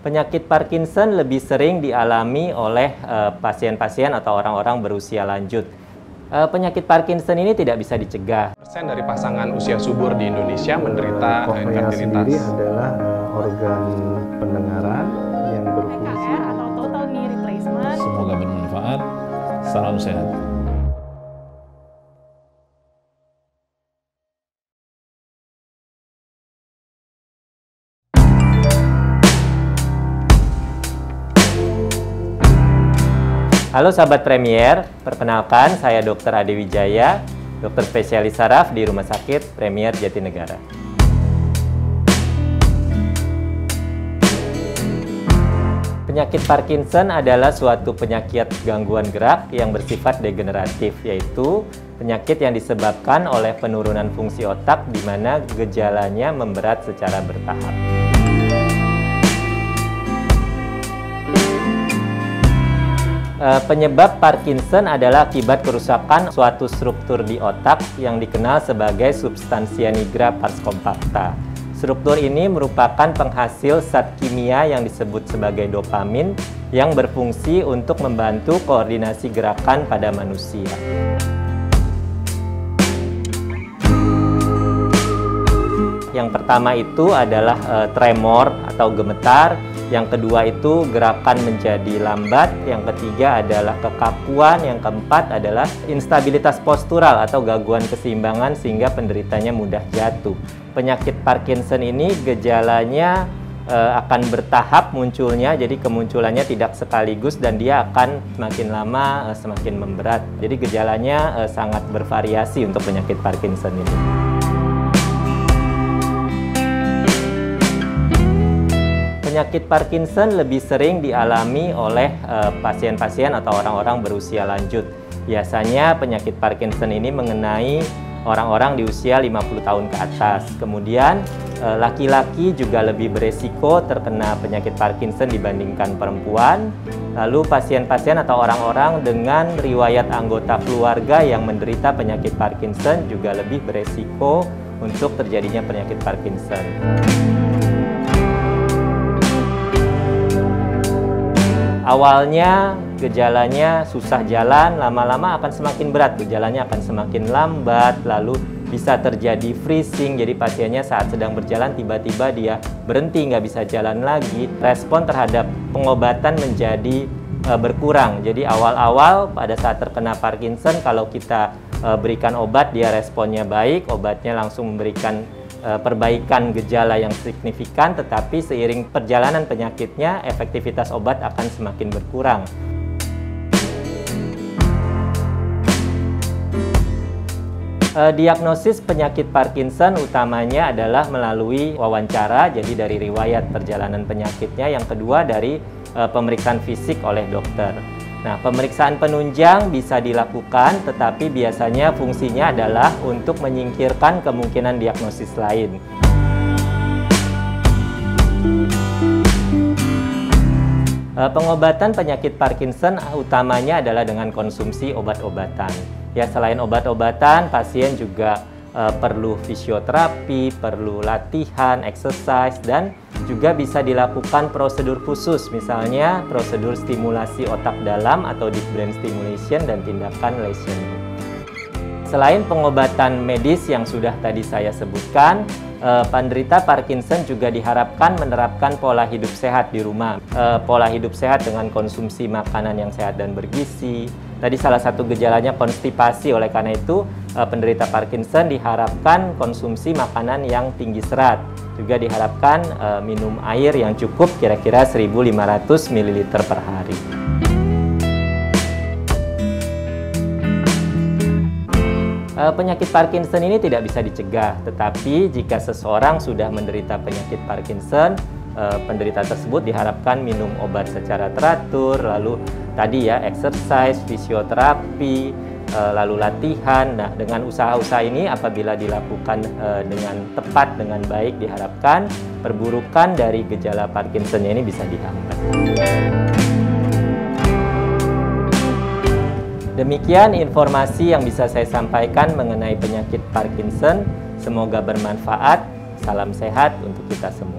Penyakit Parkinson lebih sering dialami oleh pasien-pasien atau orang-orang berusia lanjut. Penyakit Parkinson ini tidak bisa dicegah. Persen dari pasangan usia subur di Indonesia menderita Kornea infertilitas. sendiri adalah organ pendengaran yang berfungsi. TKR atau total knee replacement. Semoga bermanfaat. Salam sehat. Halo sahabat Premier, perkenalkan saya Dr. Ade Wijaya, dokter spesialis saraf di Rumah Sakit Premier Jatinegara. Penyakit Parkinson adalah suatu penyakit gangguan gerak yang bersifat degeneratif, yaitu penyakit yang disebabkan oleh penurunan fungsi otak di mana gejalanya memberat secara bertahap. Penyebab Parkinson adalah akibat kerusakan suatu struktur di otak yang dikenal sebagai substansia nigra pars compacta. Struktur ini merupakan penghasil zat kimia yang disebut sebagai dopamin yang berfungsi untuk membantu koordinasi gerakan pada manusia. Yang pertama itu adalah tremor atau gemetar. Yang kedua itu gerakan menjadi lambat, yang ketiga adalah kekakuan, yang keempat adalah instabilitas postural atau gangguan keseimbangan sehingga penderitanya mudah jatuh. Penyakit Parkinson ini gejalanya akan bertahap munculnya, jadi kemunculannya tidak sekaligus dan dia akan semakin lama semakin memberat. Jadi gejalanya sangat bervariasi untuk penyakit Parkinson ini. Penyakit Parkinson lebih sering dialami oleh pasien-pasien atau orang-orang berusia lanjut. Biasanya penyakit Parkinson ini mengenai orang-orang di usia 50 tahun ke atas. Kemudian laki-laki juga lebih beresiko terkena penyakit Parkinson dibandingkan perempuan. Lalu pasien-pasien atau orang-orang dengan riwayat anggota keluarga yang menderita penyakit Parkinson juga lebih beresiko untuk terjadinya penyakit Parkinson. Awalnya gejalanya susah jalan, lama-lama akan semakin berat, gejalanya akan semakin lambat, lalu bisa terjadi freezing, jadi pasiennya saat sedang berjalan tiba-tiba dia berhenti, nggak bisa jalan lagi. Respon terhadap pengobatan menjadi berkurang, jadi awal-awal pada saat terkena Parkinson kalau kita berikan obat dia responnya baik, obatnya langsung memberikan perbaikan gejala yang signifikan, tetapi seiring perjalanan penyakitnya efektivitas obat akan semakin berkurang. Diagnosis penyakit Parkinson utamanya adalah melalui wawancara, jadi dari riwayat perjalanan penyakitnya. Yang kedua dari pemeriksaan fisik oleh dokter. Nah, pemeriksaan penunjang bisa dilakukan, tetapi biasanya fungsinya adalah untuk menyingkirkan kemungkinan diagnosis lain. Pengobatan penyakit Parkinson utamanya adalah dengan konsumsi obat-obatan. Ya, selain obat-obatan, pasien juga perlu fisioterapi, perlu latihan, exercise, dan juga bisa dilakukan prosedur khusus, misalnya prosedur stimulasi otak dalam atau deep brain stimulation dan tindakan lesioning. Selain pengobatan medis yang sudah tadi saya sebutkan, penderita Parkinson juga diharapkan menerapkan pola hidup sehat di rumah. Pola hidup sehat dengan konsumsi makanan yang sehat dan bergizi. Tadi salah satu gejalanya konstipasi, oleh karena itu penderita Parkinson diharapkan konsumsi makanan yang tinggi serat. Juga diharapkan minum air yang cukup, kira-kira 1.500 ml per hari. Penyakit Parkinson ini tidak bisa dicegah, tetapi jika seseorang sudah menderita penyakit Parkinson, penderita tersebut diharapkan minum obat secara teratur, lalu tadi ya exercise, fisioterapi, lalu latihan. Nah, dengan usaha-usaha ini apabila dilakukan dengan tepat, dengan baik, diharapkan perburukan dari gejala Parkinson ini bisa dihambat. Demikian informasi yang bisa saya sampaikan mengenai penyakit Parkinson. Semoga bermanfaat. Salam sehat untuk kita semua.